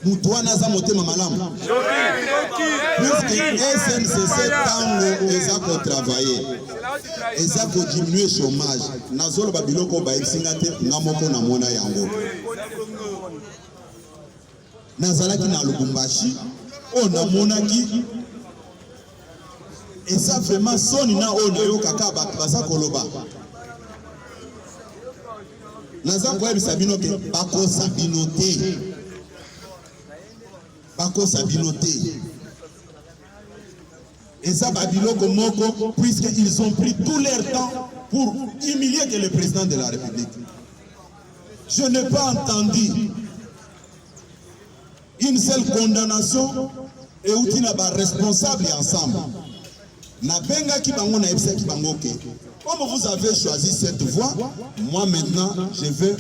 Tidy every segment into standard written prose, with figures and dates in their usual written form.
Moutouana za motema malamu. Puisque SNCC tango ezako travailler. Ezako diminuer chômage. Nazolo babiloko ba exingate ngamoko na mona yango. Nazalaki na Lubumbashi, on a monaki. Et ça vraiment soni na on yo kaka baza koloba. Naza kwa bisabino ke bako sabinote. Bako sabinote. Et ça babiloko moko puisqu'ils ont pris tout leur temps pour humilier que le président de la République. Je n'ai pas entendu une seule condamnation et où n'a pas responsable ensemble. Na benga ki bango na epsa ki bango ke. Comme vous avez choisi cette voie, moi maintenant je vais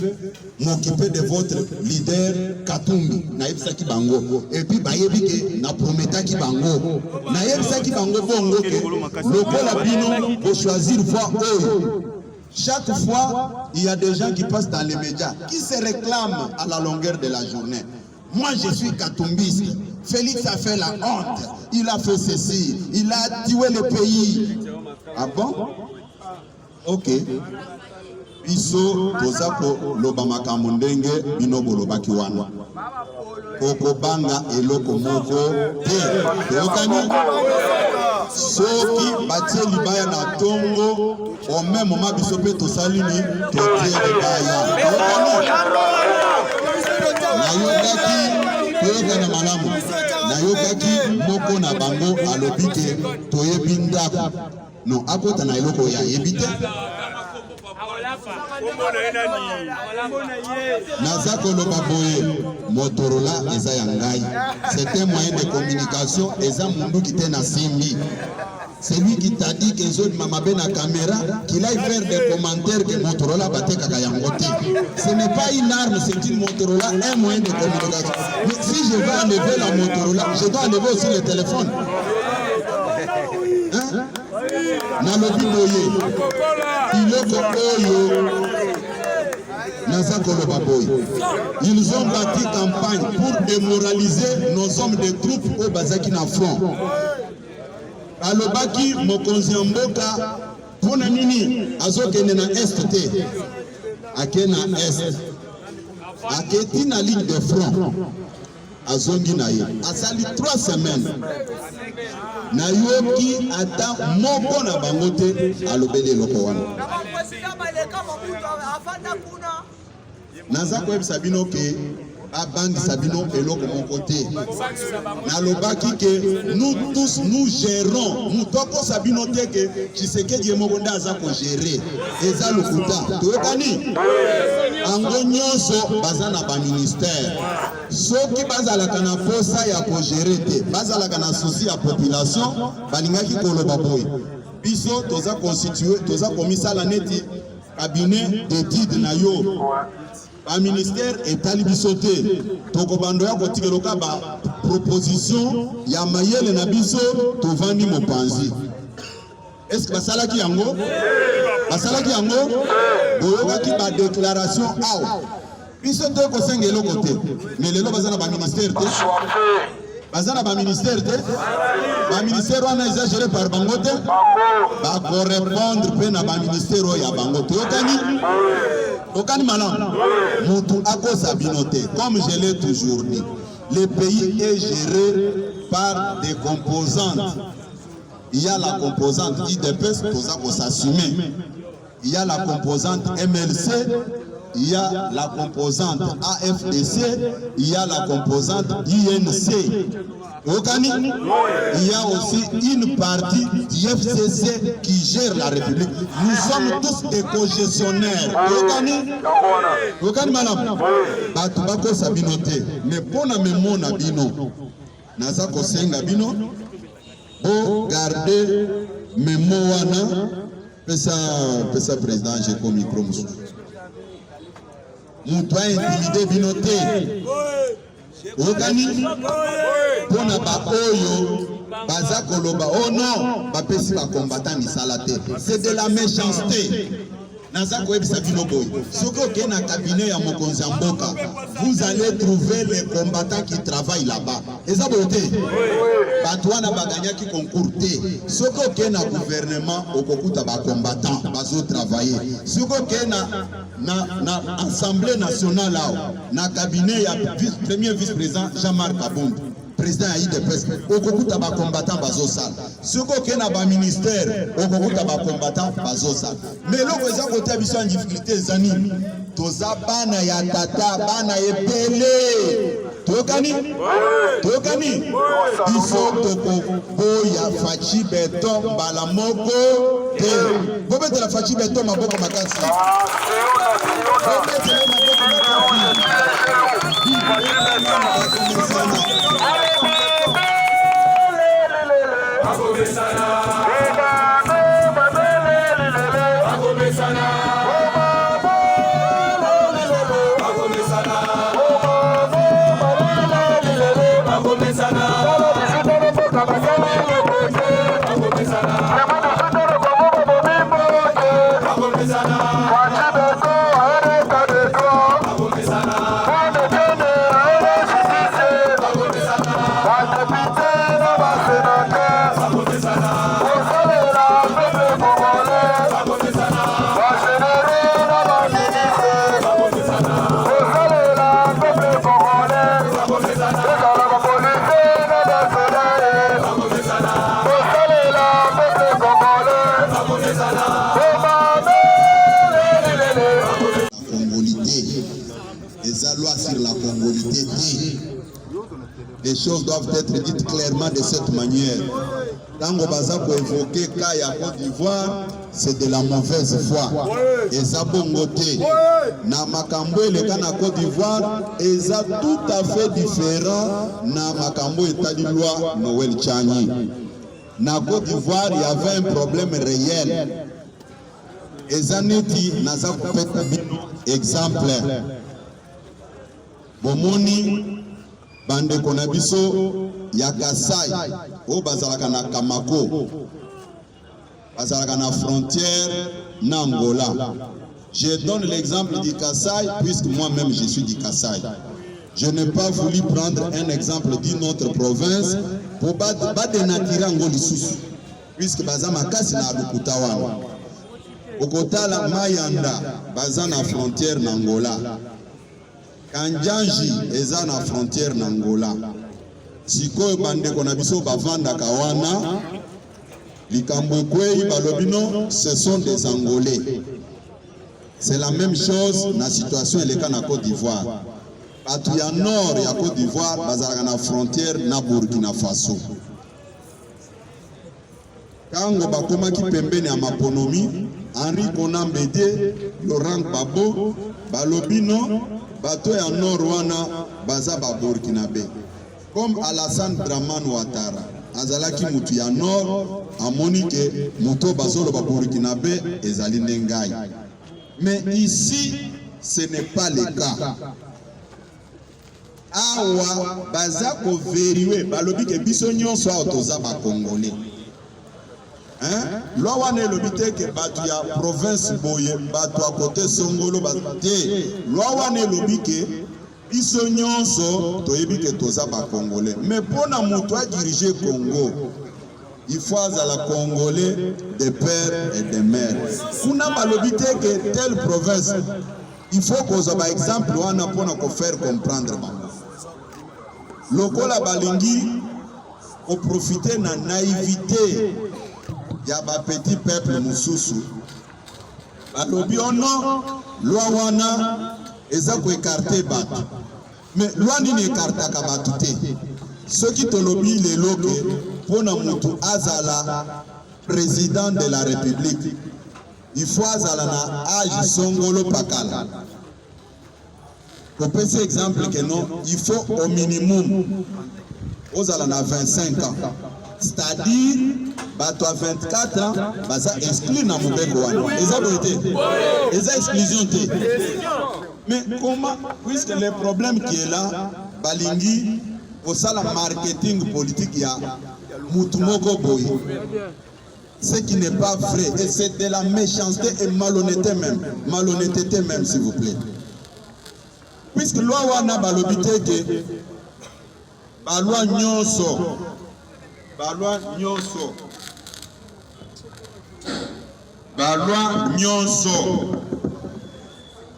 m'occuper de votre leader Katumbi na epsa ki bango. Et puis bayebi ke na prometa ki bango. Na epsa ki bango bongo ke lokola bino pour choisir voie oyo. Chaque fois, il y a des gens qui passent dans les médias qui se réclament à la longueur de la journée. Moi, je suis katumbiste. Félix a fait la honte. Il a fait ceci. Il a tué le pays. Ah bon? Ok. Biso, tozako, lobamaka mundenge, binobo lobaki wana. Koko banga, eloko moko, te. Yokani? Soki, batie libaya na tongo, au même moment, biso pe tosalini, totie libaya. Yokani? Nayokaki, toyokana malamu. Nayokaki, moko na bango, alobike, toyebi ndako. Non, akota na eloko ya yebite. Nazako lobaboye, Motorola eza yangai. C'est un moyen de communication, eza mundu qui te na simbi. C'est lui qui t'a dit que Zod Mamabe na caméra, qu'il aille faire des commentaires que Motorola bate kakayangote. Ce n'est pas une arme, c'est une Motorola, un moyen de communication. Mais si je vais enlever la Motorola, je dois enlever aussi le téléphone. Hein? Nalobi boye, iloko oyo, nazako lobaboye. Ils ont bâti campagne pour démoraliser nos hommes de troupes au Bazaki na front. Alobaki mokonzi mboka pona nini azokende na est te akena est aketi na ligne de front azongi na ye asali 3 semaines na yoki ata moko na bango te alobeli loko wana naza koyebisa bino ke abangi sabino eloko mon côté. Nalobaki que nous tous nous gérons. Nous toko sabino te que Tshisekedi Mokonda azako gérer. Eza lokuta. Toyokani. Ango nyonso bazana ba ministère. Soki bazala kana posa ya ko gérer te. Bazala kana souci ya population. Balingaki koloba boy. Biso toza constitué, toza komisa la neti cabinet d'études na yo. Un ministère est à l'Ibisoté. Tokobando ya kotigeloka ba proposition ya mayele na biso tovandi mopanzi. Est-ce que basala ki yango? Basala ki yango? Boyoka ki ba déclaration aw. Biso to ko sengelo côté. Mais lelo bazana ba ministère te. Bazana ba ministère te. Ba ministère wana exagéré par bangote. Ba ko répondre pe na ba ministère ya bangote. Yokani? Okani malam, Moutou Ako Sabinote, comme je l'ai toujours dit, le pays est géré par des composantes. Il y a la composante IDPS, pour s'assumer. Il y a la composante MLC, il y a la composante AFDC, il y a la composante INC. Okani, il y a aussi une partie du FCC qui gère la République. Nous sommes tous des congestionnaires. Okani madame, Batubako Sabinote, mais pour na mémoire na bino, Nazako Senga bino, pour garder mémoire wana, pesa président j'ai comme micro musu. Moutoua intimidé binote. Okani pona ba oyo baza koloba oh non ba pesi ba combattant misala te, c'est de la méchanceté. naza koyebisa bino boy soki okei na cabinet ya mokonzi ya mboka vous allez trouver les combattants qui travaillent là-bas eza boye te bato wana baganyaki concours te soki okei na gouvernement okokuta bacombattant bazotravaille soki okei na assemblée nationale ao na cabinet ya premier vice-président Jean-Marc Kabund président ya IDPS okokuta bacombattant bazosala soki okei na baministère okokuta bacombattant bazosala mais eloko eza kotia biso ya difficulté eza nini toza bana ya tata bana ebele toyokani ifo tokoboya Faci Beton mbala moko te bobetela Faci Beton maboko makasi bobetela maboko Les choses doivent être dites clairement de cette manière. Tango Bazako évoqué Kaya Côte d'Ivoire, c'est de la mauvaise foi. Et ça bongoté. Na Makambo et le Kana Côte d'Ivoire, et ça tout à fait différent. Na Makambo et Tadi loi Noël Tchani. Na Côte d'Ivoire, il y avait un problème réel. Et ça n'est dit, n'a pas exemplaire. Bomoni. Bande konabiso ya Kasai o bazalaka na Kamako bazalaka na frontière na Angola. Je donne l'exemple du Kasai puisque moi-même je suis du Kasai. Je n'ai pas voulu prendre un exemple d'une autre province pour pas dénaturer Angola susu puisque bazama kasi na lukuta wana okotala Mayanda bazana frontière na Angola. Kanjanji eza na frontière na Angola. Sikoyo bande konabiso bavanda kawana likambo kwei balobino ce sont des Angolais. C'est la même chose na situation eleka na Côte d'Ivoire. Batu ya nord ya Côte d'Ivoire bazalaka na frontière na Burkina Faso. Kango bakomaki pembeni ya maponomi Henri Konan Bédié, Laurent Gbagbo balobino bato ya nord wana baza ba Burkinabé. Comme Alassane Dramane Ouattara azalaki mutu ya nord amoni ke muto bazolo ba Burkinabé ezali ndengai. Mais ici ce n'est pas le cas. Awa baza ko veriwe balobi ke biso nyonso toza ba Congolais. Loi wana elobite ke batu ya province boye batu à côté Songolo bate loi wana elobike biso nyonso toyebi ke toza ba Congolais. Mais pona mutu a diriger Congo il faut azala Congolais de père et de mère. Kuna balobite ke telle province il faut koza ba exemple wana pona ko faire comprendre ba lokola balingi ko profiter na naïveté ya ba petit peuple mususu balobi ono loi wana eza ko écarter batu mais loi nini écartaka batu te soki tolobi lelo ke pona mutu azala président de la République il faut azala na âge songolo pakala kopesa exemple que non il faut au minimum ozala na 25 ans. C'est-à-dire, bato à 24 ans, baza exclu na mobeko wana. Eza boite. Eza exclusion te. Mais comment, puisque le problème qui est là, balingi, au sala marketing politique ya mutu moko boye. ce qui n'est pas vrai. Et c'est de la méchanceté et malhonnêteté même, s'il vous plaît. Puisque loi wana balobite ke balwa nyonso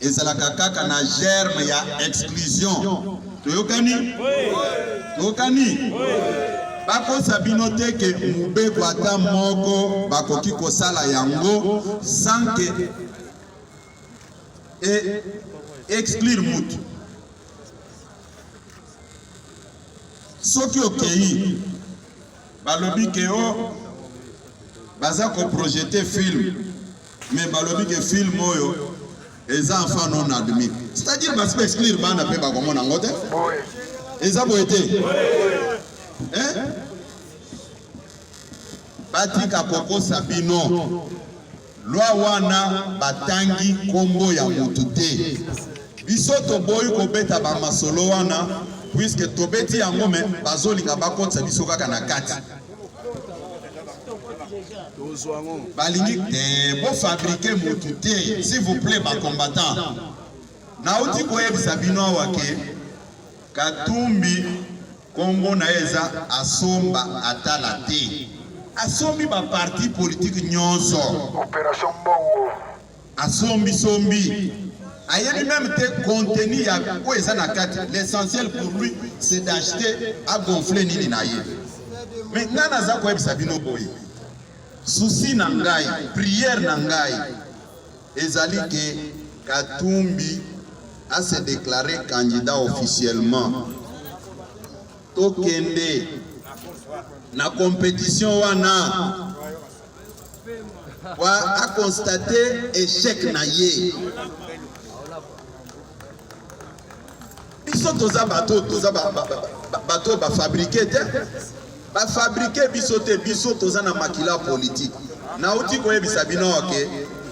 ezalaka kaka na germe ya exclusion. Toyokani? Bakosa bino te ke mubeko ata moko bakoki kosala yango sans que exclure mutu. Soki okei balobi ke o baza ko projeter film, mais balobi ke film oyo eza enfant non admis. C'est-à-dire basi exclure bana pe bakomona ngote. Eza boete. Batika koko sabino lwa wana batangi kombo ya mutu te. Biso toboyi kobeta ba masolo wana puisque tobeti yango me bazolinga bakotisa biso kaka na kati. Balingi te bo fabriquer mutu te, s'il vous plaît ba combattant. Nauti koyebisa bino awa ke Katumbi kombo na eza asomba atala te. Asombi ba parti politique nyonso. Opération Bongo. Asombi. Ayebi même te contenu ya ko eza na kati. L'essentiel pour lui c'est d'acheter à gonfler nini na ye. Mais nana za ko ebisa bino boy. Souci na ngai, prière na ngai. Ezali ke Katumbi a se déclaré candidat officiellement. Tokende na compétition wana a constaté échec na ye. Biso toza bato ba fabriquer te. Ba fabriquer biso te, biso toza na makila politique. Na uti ko yebisa bino ke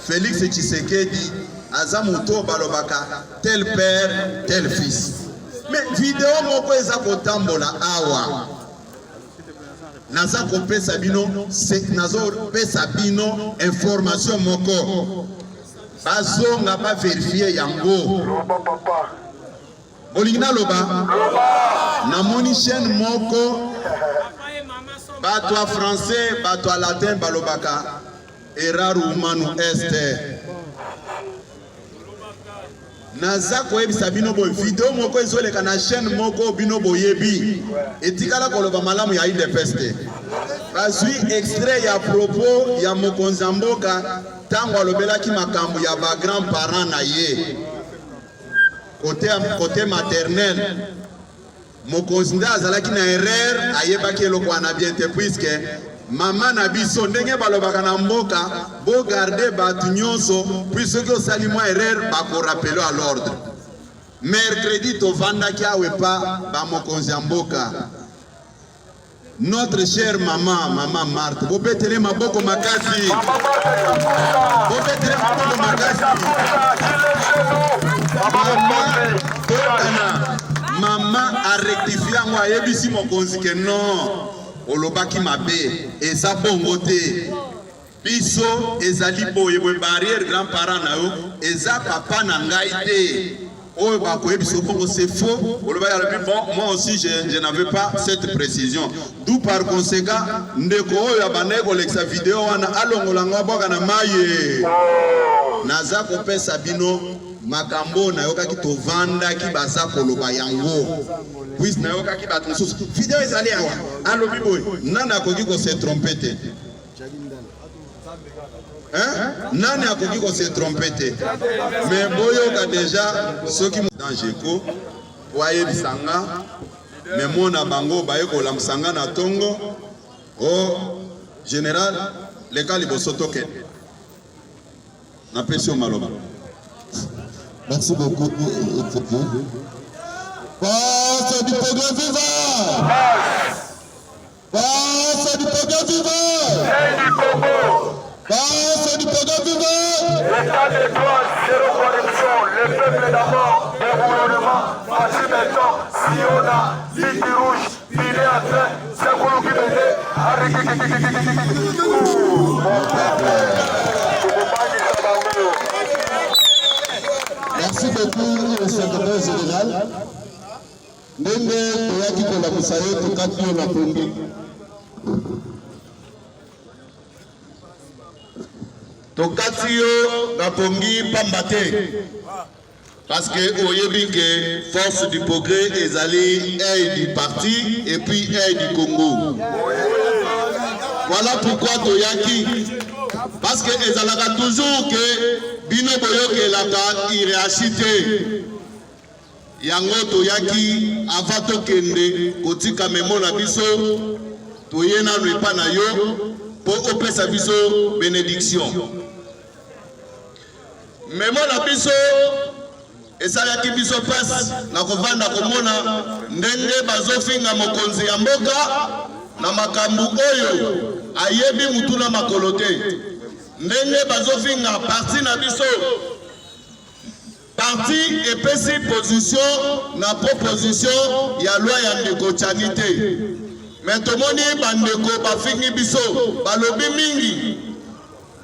Félix Tshisekedi aza moto balobaka tel père tel fils. Mais vidéo moko eza kotambola awa. Naza kopesa bino, nazo pesa bino information moko. Bazonga ba vérifier yango. Bolingina loba. Na moni chaîne moko. Bato français, bato latin balobaka. Eraru humanu este. Naza koyebisa bino boy vidéo moko ezoleka na chaîne moko bino boyebi etikala koloba malamu ya IDPS te. Bazwi extrait ya propos ya mokonzi mboka tango alobelaki makambo ya ba grand parents na ye côté maternel. Mokonzi nda azalaki na erreur ayebaki eloko wana bien te puisque mama na biso ndenge balobaka na mboka bo garder batu nyonso puisque osali mwa erreur bako rappeler à l'ordre. Mercredi tovandaki awe pa ba mokonzi mboka. Notre chère maman Marthe, bo betele maboko makasi. Bo betele maboko makasi. Maman a rectifié moi yebisi mokonzi ke non. Olobaki mabe eza bongo te. Biso ezali boye boye barrière grand parent na yo eza papa na ngai te. Oyo bakoye biso bongo c'est faux. Olobaki bon moi aussi je n'avais pas cette précision. D'où par conséquent ndeko oyo abane kolekisa vidéo wana alongolanga boka na maye. Naza kopesa bino makambo na yokaki tovanda ki baza koloba yango. Puis na yokaki bato mosusu vidéo ezali awa alobi boy nana akoki ko se tromper te. Nani akoki ko se tromper te. Mais boyoka déjà soki dangereux waye bisanga mais mona bango baye ko lamsanga na tongo o général le kaliboso toke na pression maloba. Merci beaucoup. Passe du progrès vivant. Passe du progrès vivant. Passe du progrès vivant. L'état des droits, zéro corruption. Le peuple d'abord, déroulement. Voici maintenant, Siona, Liti Rouge, Filet à train, c'est un groupe qui me dit. Merci beaucoup, le secrétaire général. Ndenge toyaki kolamusa ye tokati yo na pongi. Tokati yo na pongi pamba te. Parce que oyebi que force du progrès ezali aide du parti et puis aide du Congo. Voilà pourquoi toyaki. Parce que ezalaka toujours que bino boyokelaka irréachité. Yango toyaki avant tokende kotika memo na biso toyena repa na yo po opesa biso bénédiction. Memo na biso esalaki biso pasi na kovanda komona ndenge bazofinga mokonzi ya mboka na makambu oyo ayebi mutu na makolo te. Ndenge bazofinga parti na biso parti epesi position na proposition ya loi ya ndeko Tchani te. Mais tomoni bandeko bafingi biso balobi mingi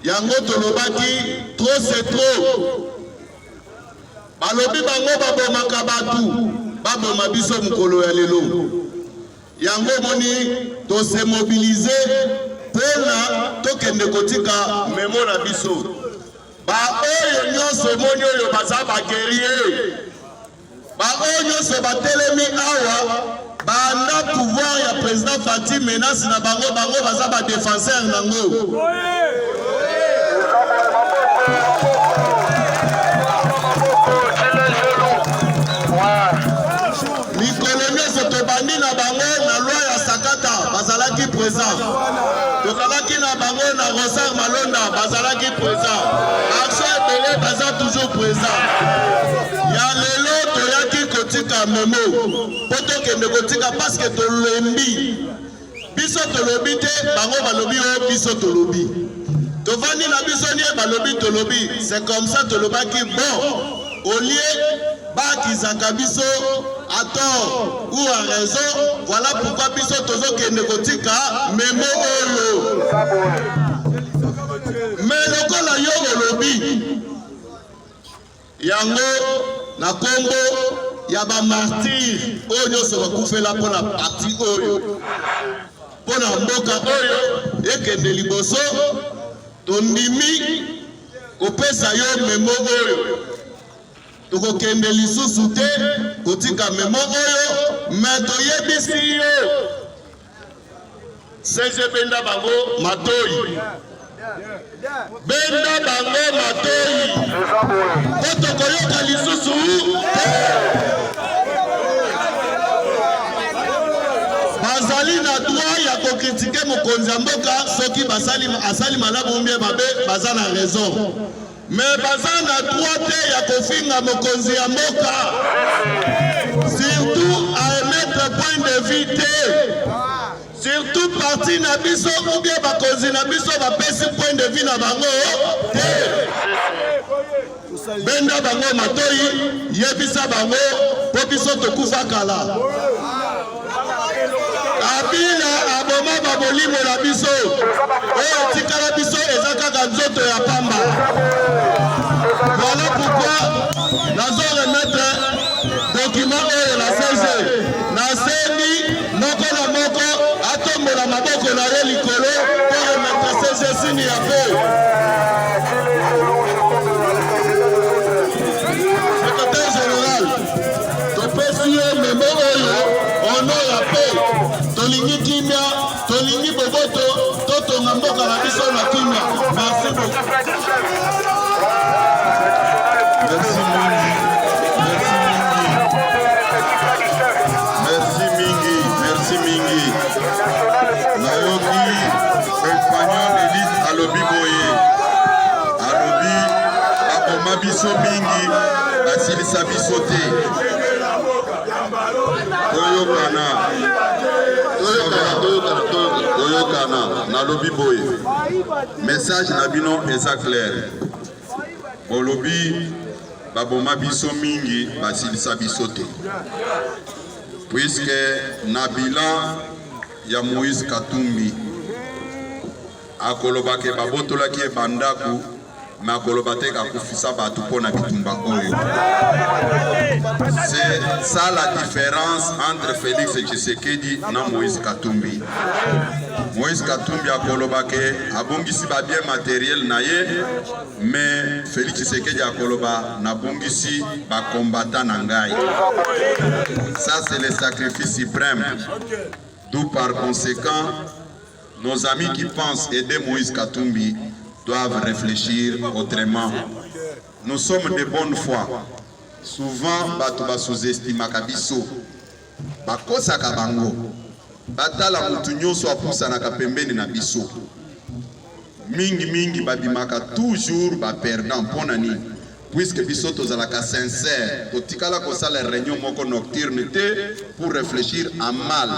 yango tolobaki trop c'est trop. Balobi bango babomaka batu baboma biso mukolo ya lelo. Yango moni to se mobiliser pona tokende kotika memo na biso. Ba oyo nyonso moni oyo baza ba guerrier. Ba oyo nyonso batelemi awa banda pouvoir ya président Fati menace na bango baza ba défenseur nango. Tobandi na bango na loi ya Sakata bazalaki présent. Tozalaki na bango na Rosar Malonda bazalaki présent. Action ebele baza toujours présent. Ya lelo toyaki kotika memo. Poto kende kotika parce que tolembi. Biso tolobi te bango balobi o biso tolobi. Tovandi na biso nie balobi tolobi. C'est comme ça tolobaki bon. Au lieu bakizaka biso à tort ou à raison, voilà pourquoi biso tozo kende kotika memo oyo. Mais lokola yo olobi yango na Congo ya ba martyr oyo nyonso bakufela mpona parti oyo mpona mboka oyo ekende liboso tondimi kopesa yo memo oyo. Tokokende lisusu te kotika memo oyo mais toyebisi yo seze benda bango matoyi po tokoyoka lisusu bazali na droit ya kokritike mokonzi ya mboka soki asali malamu mbie babe baza na raison. Mais baza na droit te ya kofinga mokonzi ya mboka. Surtout à émettre point de vue te. Surtout parti na biso ou bien bakonzi na biso bapesi point de vue na bango te. Benda bango matoyi yebisa bango po biso tokufa kala. Abila aboma babolimo na biso oyo tikala biso eza kaka nzoto ya pamba. Voilà pourquoi nazo remettre document oyo na CG na seni moko na moko atombola maboko na ye likolo po remettre CG sini ya pe. Secrétaire général topesi yo memo oyo ono ya pe tolingi kimia tolingi boboto totonga mboka na biso na kimia. Merci beaucoup. Merci mingi. Nayoki espagnol Elise alobi boye. Alobi akoma biso mingi basilisa biso te. Toyokana nalobi boye. Message na bino eza clair. Bolobi baboma biso mingi basilisa biso te. Puisque na bilan ya Moïse Katumbi akoloba ke babotola ki bandaku mais akoloba te kakufisa batu pona bitumba oyo. C'est ça la différence entre Félix Tshisekedi na Moïse Katumbi. Moïse Katumbi akoloba ke abongisi ba bien matériel na ye, mais Félix Tshisekedi akoloba na bongisi ba combattant na ngai. Ça c'est le sacrifice suprême. D'où par conséquent, nos amis qui pensent aider Moïse Katumbi doivent réfléchir autrement. Nous sommes de bonne foi. Souvent, bato ba sous-estime kabiso. Bakosa kabango. Batala mutu nyonso apusa na kapembeni na biso. Mingi babimaka toujours ba perdant pona nini. Puisque biso tozalaka sincère, totikala kosala réunion moko nocturne pour réfléchir à mal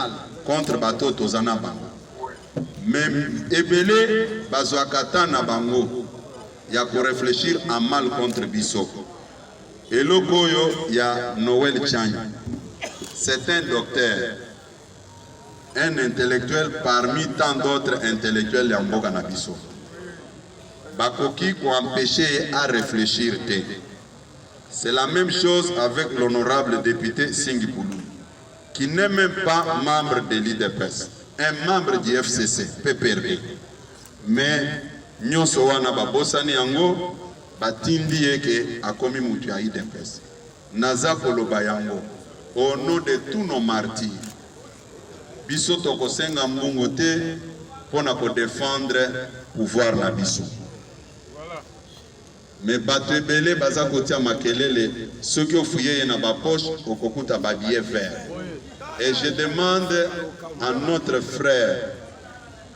contre bato tozana bango. Même ebele bazwakata na bango ya ko réfléchir à mal contre biso. Et lokoyo ya Noël Chanya, c'est un docteur, un intellectuel parmi tant d'autres intellectuels ya mboka na biso. Bakoki ko empêcher à réfléchir te. C'est la même chose avec l'honorable député Singi Poulou, qui n'est même pas membre de l'IDPS, un membre du FCC, PPRD. Mais nyonso wana babosani yango batindi yeke akomi mutu ya IDPS. Naza koloba yango au nom de tous nos martyrs. Biso tokosenga mbongo te pona ko défendre pouvoir na biso. Mais bato ebele baza kotia makelele ceux qui ont fouillé na ba poche okokuta ba billet vert. Et je demande à notre frère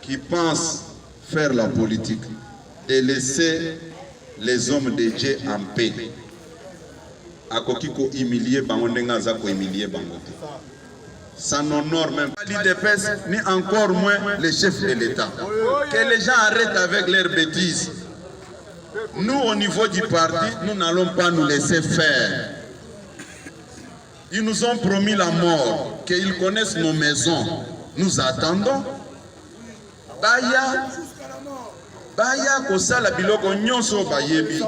qui pense faire la politique de laisser les hommes de Dieu en paix. Akoki ko humilier bango ndenga za ko humilier bango. Ça n'honore même pas l'IDPS ni encore moins les chefs de l'État. Que les gens arrêtent avec leurs bêtises. Nous, au niveau du parti, nous n'allons pas nous laisser faire. Ils nous ont promis la mort, qu'ils connaissent nos maisons. Nous attendons. Baya kosala biloko nyonso bayebi.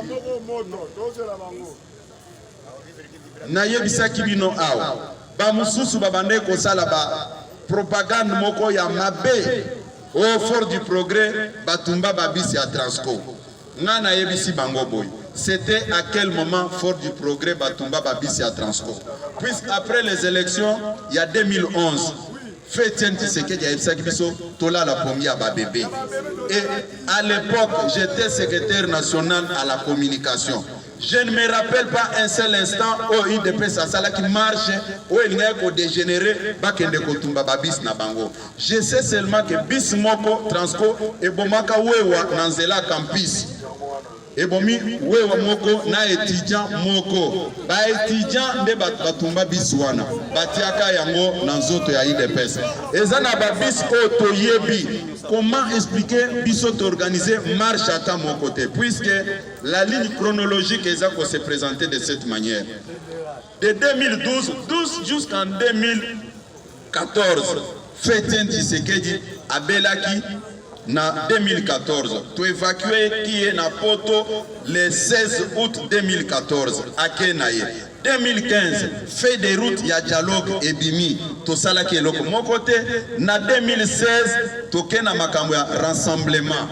Nayebisaki bino awa. Ba mususu babande kosala ba propagande moko ya mabe. Au fort du progrès, batumba babisi à Transco. Nana yebisi bango boy. C'était à quel moment fort du progrès batumba babisi à Transco? Puisqu'après les élections, il y a 2011, Fétien Tshisekedi a yebisaki biso tola la pomia ba bébé. Et à l'époque, j'étais secrétaire national à la communication. Je ne me rappelle pas un seul instant où IDPS Sasala qui marche, où il n'y a qu'au dégénéré, bakende kotumba babis na bango. Je sais seulement que bis moko Transco et bomaka wewa nanzela campus. Et bomi wewa moko na étudiant moko. Ba étudiant nde batumba biswana. Batiaka yango nanzoto ya IDPS. Ezana babis otoyebi. Comment expliquer biso organiser marche à mon côté, puisque la ligne chronologique est se présenter de cette manière. De 2012 jusqu'en 2014, Fétien Tshisekedi a Belaki na 2014. Tu évacué qui est na poto le 16 août 2014 à Kenaye. 2015, fait des routes, il y a dialogue et bimi. Tout ça là qui est loco. Mon côté, na 2016, token na makambo ya rassemblement.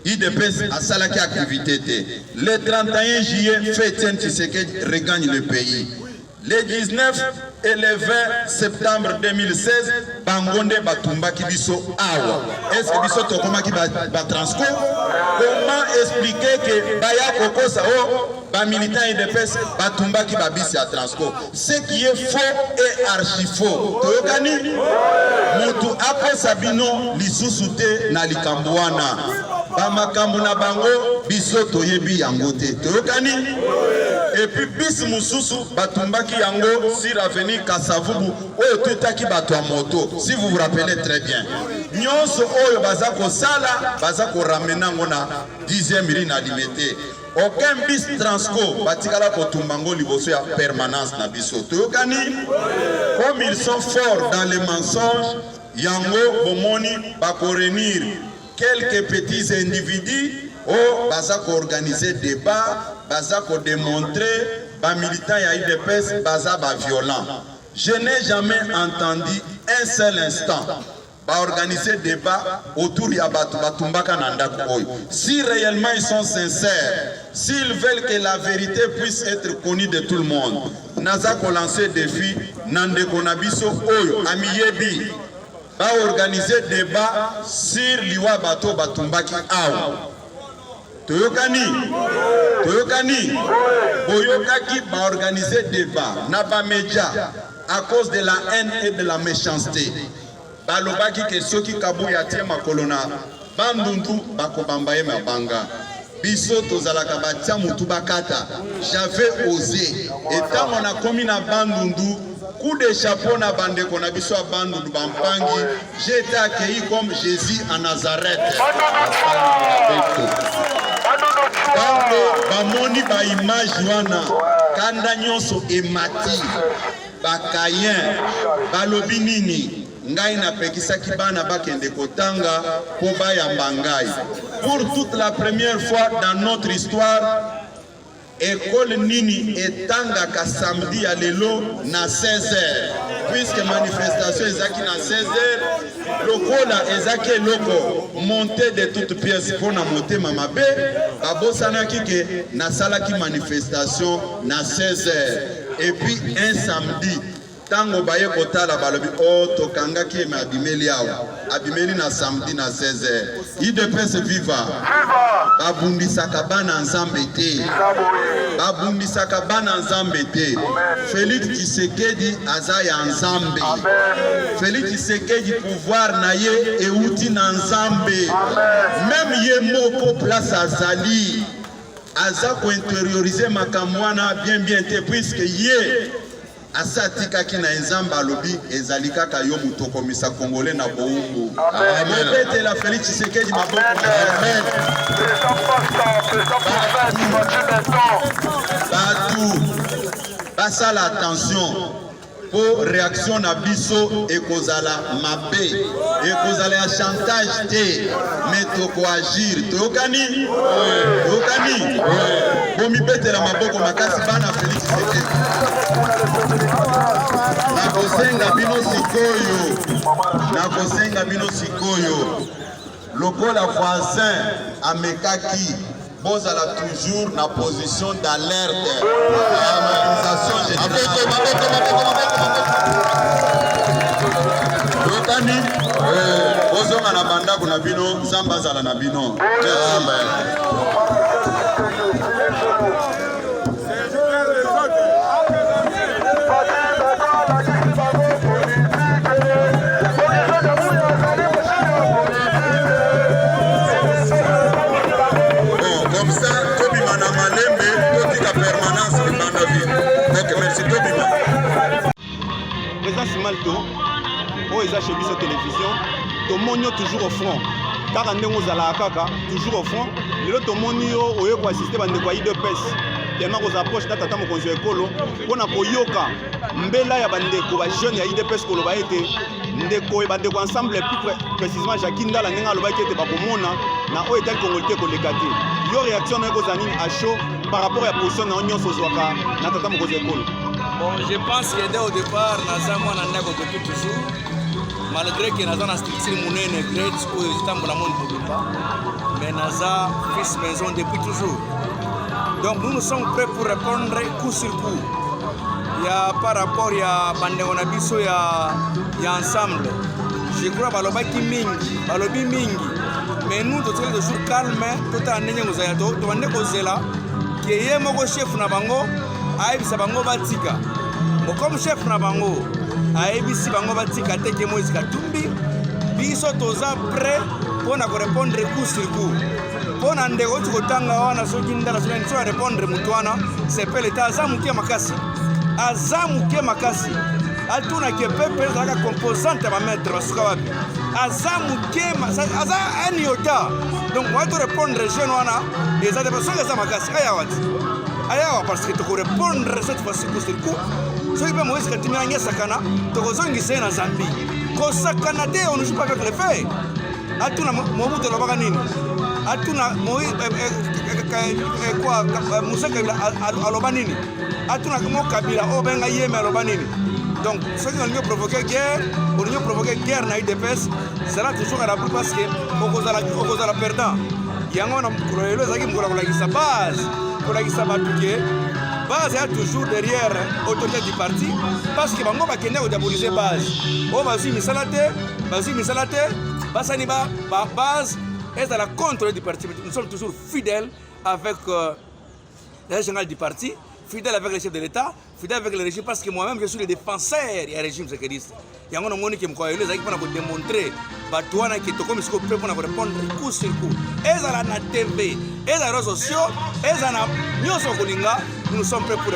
IDPS a ça là qui activité. Le 31 juillet, Fétien Tshisekedi regagne le pays. Le 19 et le 20 septembre 2016, Bangonde Batumba qui biso awa. Est-ce que biso tokoma qui ba Transco? Comment expliquer que Baya Koko Sao, ba militant IDPS, Batumba qui babisi à Transco? Ce qui est faux et archi faux. Toyokani? Mutu après Sabino lisusu na likambuana. Ba makambu na bango biso toyebi yangote. Toyokani? Et puis bis mususu batumbaki yango sur avenue Kasavubu oyo tutaki bato ya moto, si vous vous rappelez très bien. Nyonso oyo bazako sala bazako ramena ngona 10e ligne alimete. Aucun bis Transco batikala kotumbango liboso ya permanence na biso. Toyokani? Comme ils sont forts dans les mensonges, yango bomoni bako renir quelques petits individus au baza ko organiser débat, baza ko démontrer ba militants ya UDPS baza ba violent. Je n'ai jamais entendu un seul instant ba organiser débat autour ya batumbaka na ndako oyo. Si réellement ils sont sincères, s'ils veulent que la vérité puisse être connue de tout le monde, naza ko lancer défi nandeko na biso oyo amiyebi ba organiser débat sur liwa bato batumbaki awa. Toyokani boyokaki ba organiser débat na ba média à cause de la haine et de la méchanceté. Balobaki ke soki kabuya tie makolona bandundu bakobamba ye mabanga. Biso tozalaka batia mutu bakata. J'avais osé. Et tant on a commis na bandundu, coup de chapeau na bandeko na biso bandundu bampangi, j'ai été accueilli comme Jésus à Nazareth. Bamoni ba image wana kanda nyonso emati bakayen balobi nini ngai na pekisaki bana bakende kotanga po bayamba ngai. Pour toute la première fois dans notre histoire, école nini etangaka samedi ya lelo na 16h, puisque manifestation ezaki na 16h, lokola ezaki eloko monté de toutes pièces pour na motema mabe, babosanaki ke nasalaki manifestation na 16h. Et puis un samedi tango baye kotala balobi o tokangaki me abimeli awa abimeli na samedi na 16h. UDPS viva babundisaka bana nzambe te, babundisaka bana nzambe te. Félix Tshisekedi aza ya nzambe. Félix Tshisekedi pouvoir na ye euti na nzambe. Même ye moko place azali aza ko intérioriser makamwana bien te, puisque ye asatika kina nzamba lobi ezali kaka yo mutokomisa congolais na boumbu. Mobete la Félix Tshisekedi maboko. Amen. Batu basala attention pour réaction na biso ekozala mabe, ekozala ya chantage te, mais toko agir. Toyokani bomi bete la maboko makasi bana Félix Tshisekedi. Nakosenga bino sikoyo lokola voisin amekaki bozala toujours na position d'alerte à mobilisation générale. Bozonga na bandako na bino nzamba zala na bino. Oh, ils achètent cette télévision. Tout le monde est toujours au front. Car on est à kaka, toujours au front. Le tout le monde est au assisté à UDPS. Tellement qu'on approche de tata mokonzi ekolo, on a koyoka mbela ya bandeko ba jeune ya UDPS ko loba ete ndeko bandeko ensemble plus précisément Jakinda la ndenga loba ete ba komona na o etal congolais ko lekate. Yo réaction na ko zanine à chaud par rapport à la position na onyo sozwaka na tata mokonzi ekolo. Bon, je pense que dès au départ, Naza moi n'a pas depuis toujours. Malgré que Naza n'a structure monnaie great où ils étaient dans le monde pas, mais Naza fils maison depuis toujours. Donc nous sommes prêts pour répondre coup sur coup. Il y a par rapport à Bandéon Abisso, il y a ensemble. Je crois que Balobi Mingi, mais nous tous les jours calmes, tout en ayant nos ayatots, tout en ayant là, qui est mon chef Nabango. Aïbisa bango batika. Mo comme chef na bango, aïbisi bango batika teke Moïse Katumbi, biso toza prêt pour na répondre coup sur coup. Pour na ndeko tukotanga wana soki ndala soki nso répondre mutwana, c'est pas l'état azamukia makasi. Azamukia makasi. Altuna ke pepe zaka composante ba mettre basuka wapi. Azamukia aza un yota. Donc moi to répondre jeune wana, les autres personnes za makasi ayawati. Ayawa parce que tu peux répondre cette fois-ci pour ce coup. Si tu peux me dire que tu as sakana, tu as besoin de na Zambie. Quand sakana on ne joue pas avec les faits. atuna Mobutu alobaka nini, atuna Moussa Kabila aloba nini, atuna Kabila obenga Yeme aloba nini. Donc ceux qui ont provoqué guerre, na UDPS, sera toujours à la boue parce que au la perdant. Yango na kroyelo zaki mkola kola kisa base, kola kisa batuke. Base est toujours derrière l'autorité du parti parce que bango bakende ko diaboliser base. O bazi misalate, basani ba base est à la contre du parti. Nous sommes toujours fidèles avec le général du parti, fidèles avec le chef de l'État, fidèles avec le régime parce que moi-même je suis le défenseur du régime sécuriste. Yango na moni ke mkoyelo zaki pona ko démontrer batouana qui toko misiko pe pona ko répondre coup sur coup. Ezala na TV, ezala réseaux sociaux, ezala nyoso kolinga, nous sommes prêts pour